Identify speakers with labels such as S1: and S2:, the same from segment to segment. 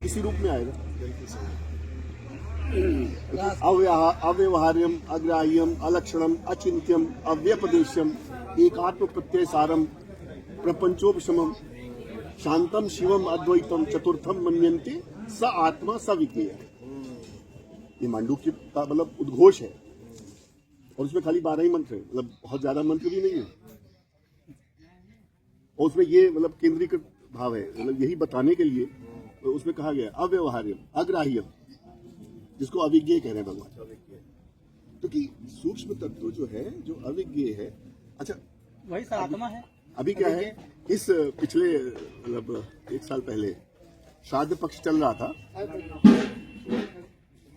S1: इसी रूप में आएगा। अव्यवहार्यम, अग्राह्यम, अलक्षणम, अचिंत्यम, अव्यपदेश्यम, एकात्म प्रत्ययसारम, प्रपंचोपशमम, शांतम शिवम अद्वैतम, चतुर्थम मन्यन्ते स आत्मा स विज्ञेय। ये मांडूक्य का मतलब उद्घोष है और उसमें खाली 12 ही मंत्र है, मतलब बहुत ज्यादा मंत्र भी नहीं है। और उसमें ये मतलब केंद्रीकृत भाव है, मतलब यही बताने के लिए तो उसमें कहा गया अव्यवहार्यम, अग्राह्यम, जिसको अविज्ञेय कह रहे हैं भगवान। क्योंकि सूक्ष्म तत्व जो है, जो अविज्ञेय है, अच्छा
S2: वही आत्मा है।
S1: अभी क्या है, इस पिछले मतलब 1 साल पहले श्राद्ध पक्ष चल रहा था,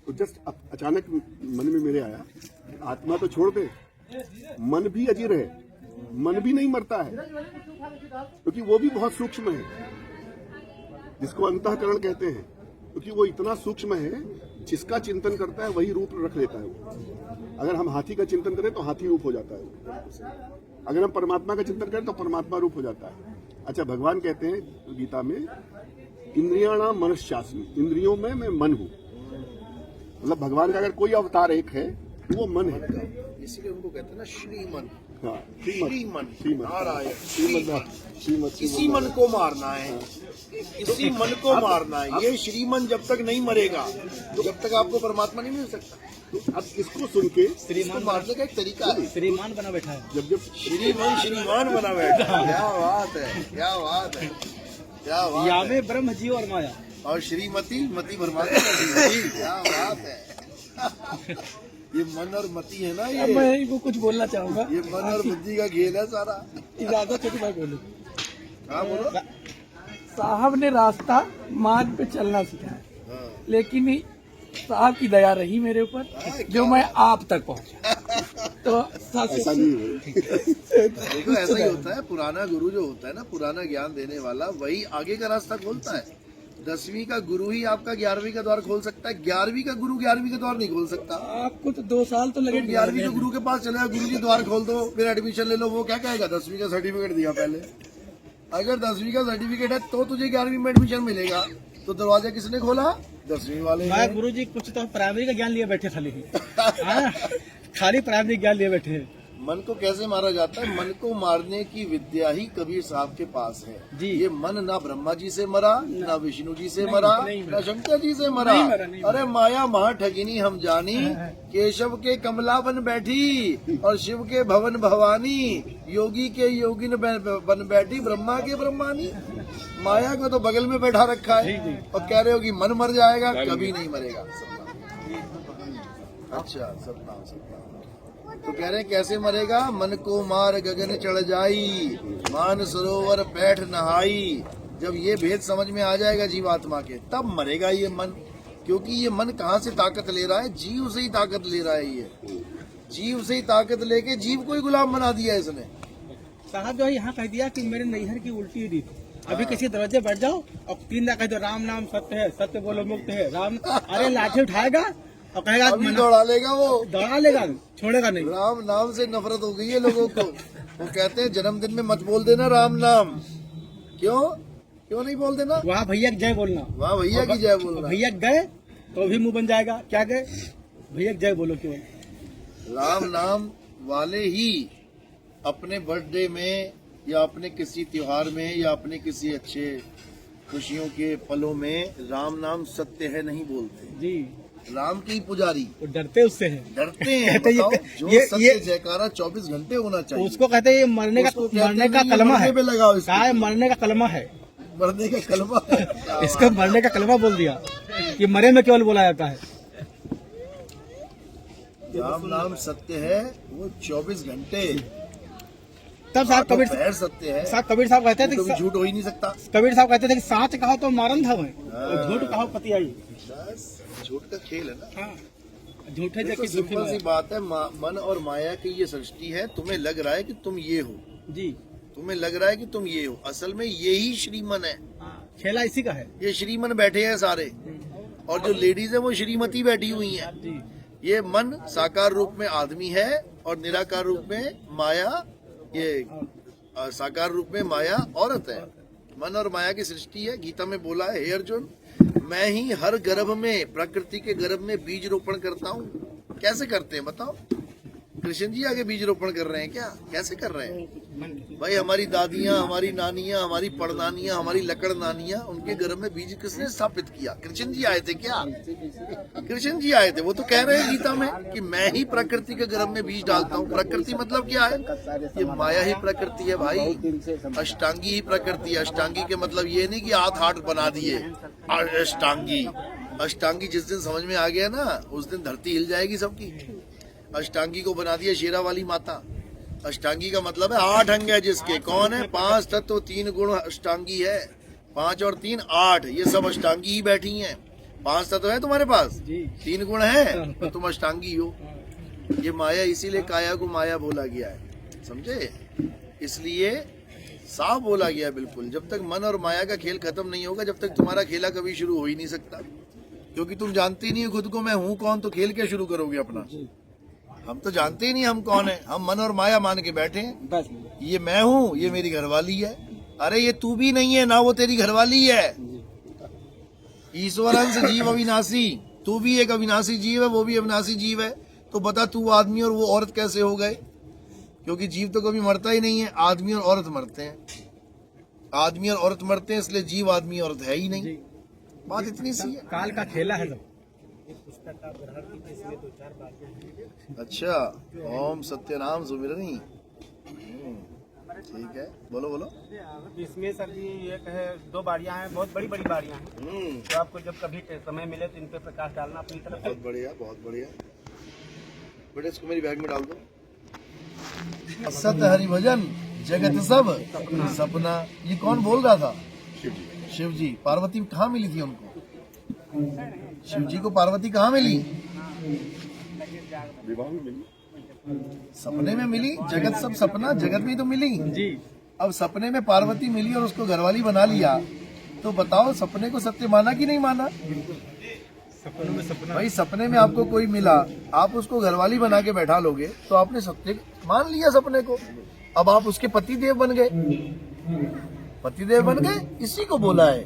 S1: तो जस्ट अचानक मन में मेरे आया, आत्मा तो छोड़ दे, मन भी अजीर है, मन भी नहीं मरता है, क्योंकि वो भी बहुत सूक्ष्म है, जिसको अंतःकरण कहते हैं। क्योंकि वो इतना सूक्ष्म है, जिसका चिंतन करता है वही रूप रख लेता है वो। अगर हम हाथी का चिंतन करें तो हाथी रूप हो जाता है वो। अगर हम परमात्मा का चिंतन करें तो परमात्मा रूप हो जाता है। अच्छा, भगवान कहते हैं गीता में, इंद्रियाणाम मनश्चास्मि, इंद्रियों में मैं मन हूं। मतलब भगवान का अगर कोई अवतार एक है तो वो मन है,
S3: इसीलिए उनको कहते हैं ना श्रीमन।
S1: हाँ,
S3: श्रीमन नारायण,
S1: श्रीमत,
S3: इसी मन को मारना है, इसी मन को मारना है। ये श्रीमन जब तक नहीं मरेगा, जब तक आपको परमात्मा नहीं मिल सकता।
S1: तो अब इसको सुन के
S3: इसको मारने का एक तरीका है।
S2: श्रीमान बना बैठा है।
S1: जब
S3: श्रीमान बना बैठा है। क्या बात है, क्या बात है, क्या बात
S2: या
S3: है।
S2: में ब्रह्म जीव और माया,
S3: और श्रीमती मती परमात्मा का श्रीमती, क्या बात है। ये मन और मति है ना,
S2: अब
S3: ये
S2: मैं इनको कुछ बोलना चाहूंगा।
S3: ये मन और बुद्धि का खेल है सारा।
S2: इजाजत है तो मैं बोलूं।
S3: हाँ बोलो।
S4: साहब ने रास्ता मार्ग पे चलना सिखाया,
S3: हाँ।
S4: लेकिन साहब की दया रही मेरे ऊपर, जो मैं आप तक पहुंचा। तो
S1: ऐसा नहीं है।
S3: देखो ऐसा ही होता है, पुराना गुरु जो होता है ना, पुराना ज्ञान देने वाला, वही आगे का रास्ता खोलता है। 10वीं का गुरु ही आपका 11वीं का द्वार खोल सकता है, 11वीं का गुरु 11वीं का द्वार नहीं खोल सकता।
S4: आपको तो 2 साल तो लगे।
S3: 11वीं के गुरु के पास चले, गुरु जी द्वार खोल दो, फिर एडमिशन ले लो, वो क्या कहेगा? 10वीं का सर्टिफिकेट दिया पहले। अगर 10वीं का सर्टिफिकेट है तो तुझे 11वीं में एडमिशन मिलेगा। तो दरवाजा किसने खोला? 10वीं वाले।
S2: मैं गुरु जी कुछ तो प्राइमरी का ज्ञान लिए बैठे खाली हाँ? खाली प्राइमरी ज्ञान लिए बैठे हैं।
S3: मन को कैसे मारा जाता है? मन को मारने की विद्या ही कबीर साहब के पास है
S2: जी।
S3: ये मन ना ब्रह्मा जी से मरा, ना विष्णु जी से मरा, ना शंकर जी से मरा।
S4: नहीं
S3: अरे माया महा ठगिनी हम जानी, केशव के कमला बन बैठी और शिव के भवन भवानी, योगी के योगिन बन बैठी, ब्रह्मा के ब्रह्मानी। माया को तो बगल में बैठा रखा है और कह रहे हो कि मन मर जाएगा। कभी नहीं मरेगा। अच्छा, सपना तो कह रहे हैं कैसे मरेगा? मन को मार गगन चढ़ जाई, मान सरोवर बैठ नहाई। जब ये भेद समझ में आ जाएगा जीवात्मा के, तब मरेगा ये मन। क्योंकि ये मन कहाँ से ताकत ले रहा है? जीव से ही ताकत ले रहा है। ये जीव से ही ताकत लेके जीव को ही गुलाम बना दिया इसने।
S2: साहब जो है यहाँ कह दिया कि मेरे नैहर की उल्टी रीत। अभी किसी दरवाजे बैठ जाओ और 3 बार कह दो राम नाम सत्य है, सत्य बोलो मुक्त है, राम। अरे लाठी उठाएगा और कहेगा
S3: अभी दौड़ा लेगा, वो
S2: दौड़ा लेगा, छोड़ेगा नहीं।
S3: राम नाम से नफरत हो गई है लोगों को। वो कहते हैं जन्मदिन में मत बोल देना राम नाम। क्यों नहीं बोल देना?
S2: वहाँ भैया की जय बोलना,
S3: वहाँ भैया की जय बोलना।
S2: भैया गए तो भी मुंह बन जाएगा। क्या गए? भैया की जय बोलो। क्यों?
S3: राम नाम वाले ही अपने बर्थडे में या अपने किसी त्योहार में या अपने किसी अच्छे खुशियों के पलों में राम नाम सत्य है नहीं बोलते
S2: जी।
S3: राम के ही पुजारी
S2: वो डरते उससे हैं।
S3: डरते हैं।
S2: कहते
S3: बताओ,
S2: ये-
S3: जो
S2: ये-
S3: सत्य जयकारा 24 घंटे होना चाहिए।
S2: उसको कहते हैं ये मरने
S3: उसको कहते
S2: का
S3: हैं ये
S2: कलमा है।
S3: मरने पे लगाओ इसको।
S2: कहा है मरने का कलमा है।
S3: मरने का कलमा है।
S2: इसको मरने का कलमा बोल दिया। ये मरे में केवल बोला जाता है।
S3: राम नाम सत्य है, वो 24 घंटे।
S2: तब साहब कबीर
S3: सत्य है,
S2: साहब कबीर साहब कहते थे
S3: कभी
S2: कि
S3: झूठ हो ही नहीं सकता।
S2: कबीर साहब कहते थे कि साँच कहो तो मारन था मैं, और झूठ कहो पति आई।
S3: बस झूठ का खेल है ना।
S2: हाँ, झूठे
S3: देखो,
S2: जबकि झूठी
S3: सिंपल सी
S2: माया।
S3: बात है, मन और माया की ये सृष्टि है। तुम्हें लग रहा है कि तुम ये हो,
S2: जी।
S3: तुम्हें लग रहा है कि तुम ये हो, असल में यही श्रीमन है।
S2: खेला इसी का है।
S3: ये श्रीमन बैठे हैं सारे, और जो लेडीज है वो श्रीमती बैठी हुई हैं।
S2: जी।
S3: ये मन साकार रूप में आदमी है और निराकार रूप में माया, ये साकार रूप में माया औरत है। मन और माया की सृष्टि है। गीता में बोला है, हे अर्जुन, मैं ही हर गर्भ में, प्रकृति के गर्भ में बीज रोपण करता हूँ। कैसे करते हैं बताओ? कृष्ण जी आगे बीज रोपण कर रहे हैं क्या? कैसे कर रहे हैं भाई? हमारी दादियां, हमारी नानियां, हमारी परनानियां, हमारी लकड़ नानियां, उनके गर्भ में बीज किसने स्थापित किया? कृष्ण जी आए थे क्या? कृष्ण जी आए थे। वो तो कह रहे हैं गीता में कि मैं ही प्रकृति के गर्भ में बीज डालता हूँ। प्रकृति मतलब क्या है? ये माया ही प्रकृति है भाई। अष्टांगी ही प्रकृति है। अष्टांगी के मतलब ये नहीं कि हाथ हाथ बना दिए। अष्टांगी, अष्टांगी जिस दिन समझ में आ गया ना, उस दिन धरती हिल जाएगी सबकी। अष्टांगी को बना दिया शेरा वाली माता। अष्टांगी का मतलब है 8 अंग है जिसके। कौन है? 5 तत्व 3 गुण अष्टांगी है। 5 और 3 8, ये सब अष्टांगी ही बैठी हैं। 5 तत्व है तुम्हारे पास, 3 गुण है, तो तुम अष्टांगी हो। ये माया, इसीलिए काया को माया बोला गया है, समझे? इसलिए साफ बोला गया बिल्कुल। जब तक मन और माया का खेल खत्म नहीं होगा, जब तक तुम्हारा खेला कभी शुरू हो ही नहीं सकता। क्योंकि तुम जानती नहीं हो खुद को, मैं हूँ कौन, तो खेल क्या शुरू करोगे अपना? हम तो जानते ही नहीं हम कौन है। हम मन और माया मान के बैठे हैं। ये मैं हूँ, ये मेरी घरवाली है। अरे ये तू भी नहीं है ना, वो तेरी घरवाली है। ईश्वर अंश जीव अविनाशी, तू भी एक अविनाशी जीव है, वो भी अविनाशी जीव है। तो बता तू आदमी और वो औरत कैसे हो गए? क्योंकि जीव तो कभी मरता ही नहीं है, आदमी और औरत मरते हैं। आदमी और औरत मरते हैं, इसलिए जीव आदमी औरत है ही नहीं। बात इतनी सी है।
S2: काल का खेला है सब।
S3: अच्छा, ओम सत्यनाम सुमिरनी। ठीक है, बोलो बोलो।
S5: इसमें सर जी एक है, 2 बाड़ियां हैं, बहुत बड़ी बड़ी बाड़ियां हैं। तो आपको जब कभी समय मिले तो इन पे प्रकाश डालना अपनी तरफ से।
S3: बहुत बढ़िया, बहुत बढ़िया। बेटे इसको मेरी बैग में डाल दो। सत्य हरि भजन जगत सब सपना, ये कौन बोल रहा था? शिव जी। पार्वती कहाँ मिली थी उनको? शिव जी को पार्वती कहाँ मिली?
S1: विवाह में मिली,
S3: सपने में मिली। जगत सब सपना, जगत में तो मिली जी। अब सपने में पार्वती मिली और उसको घरवाली बना लिया, तो बताओ सपने को सत्य माना कि नहीं माना? भाई सपने में आपको कोई मिला, आप उसको घरवाली बना के बैठा लोगे, तो आपने सत्य मान लिया सपने को। अब आप उसके पति देव बन गए। पति देव बन गए, इसी को बोला है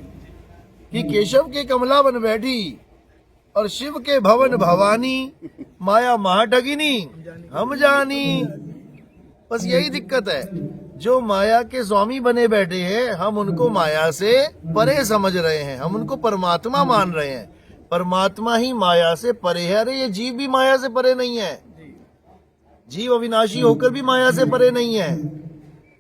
S3: कि केशव के कमला बन बैठी और शिव के भवन भवानी, माया महाठगिनी हम जानी। बस यही दिक्कत है, जो माया के स्वामी बने बैठे हैं, हम उनको माया से परे समझ रहे हैं, हम उनको परमात्मा मान रहे हैं। परमात्मा ही माया से परे है। अरे ये जीव भी माया से परे नहीं है। जीव अविनाशी होकर भी माया से परे नहीं है।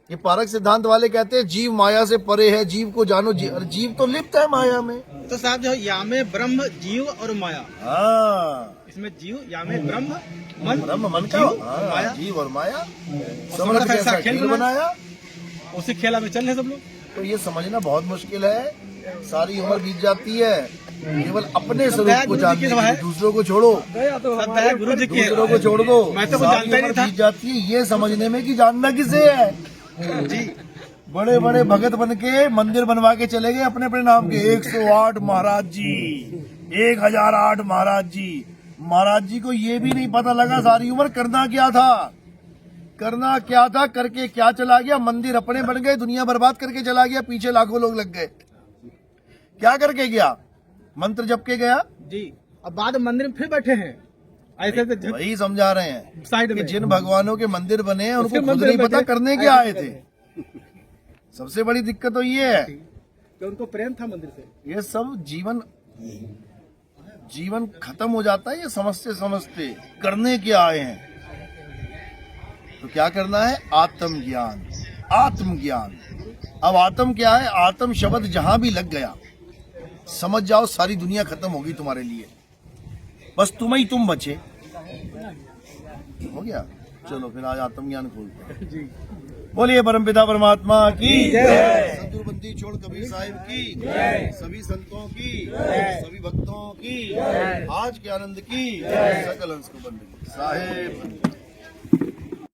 S3: ये पारक सिद्धांत वाले कहते हैं जीव माया से परे है, जीव को जानो। जीव तो लिप्त है माया में।
S2: तो साहब जो या में ब्रह्म, जीव और माया।
S3: हाँ,
S2: इसमें जीव, या में ब्रह्म, मन,
S3: ब्रह्म मन का, हाँ, जीव और माया समझ के ऐसा खेल बनाया।
S2: उसी खेला में चल रहे सब लोग।
S3: तो ये समझना बहुत मुश्किल है। सारी उम्र बीत जाती है केवल अपने स्वरूप को जानने के लिए। दूसरों को छोड़ो,
S2: गुरु जी की
S3: दूसरों को छोड़ दो।
S2: मैं तो कुछ
S3: सारी
S2: जानता ही
S3: उम्र
S2: नहीं था।
S3: बीत जाती है ये समझने में कि जानना किसे है।
S2: जी।
S3: बड़े बड़े भगत बन के मंदिर बनवा के चले गए अपने अपने नाम के। 108 महाराज जी, 1008 महाराज जी। महाराज जी को ये भी नहीं पता लगा सारी उम्र करना क्या था, करना क्या था, करके क्या चला गया। मंदिर अपने बन गए, दुनिया बर्बाद करके चला गया, पीछे लाखों लोग लग गए। क्या करके गया? मंत्र जप के गया
S2: जी। अब बाद में मंदिर में फिर बैठे हैं ऐसे तो
S3: वही समझा रहे हैं
S2: साइड
S3: कि
S2: में।
S3: जिन भगवानों के मंदिर बने हैं उनको
S2: उसके
S3: खुद
S2: मंदिर
S3: नहीं
S2: में
S3: पता
S2: बैठे।
S3: करने क्या आए थे। सबसे बड़ी दिक्कत तो ये है
S2: कि उनको प्रेम था मंदिर से।
S3: ये सब जीवन खत्म हो जाता है ये समझते समझते। करने क्या आए हैं? तो क्या करना है? आत्मज्ञान, आत्मज्ञान। अब आत्म क्या है? आत्म शब्द जहां भी लग गया समझ जाओ सारी दुनिया खत्म होगी तुम्हारे लिए, बस तुम ही तुम बचे। हो गया? चलो फिर आज आत्मज्ञान खोलते हैं। बोलिए परमपिता परमात्मा की जय। सतगुरुबंदी छोड़ कबीर साहिब की जय। सभी संतों की जय, सभी भक्तों की जय, आज के आनंद की जय, सकल अंश को बंद की साहिब।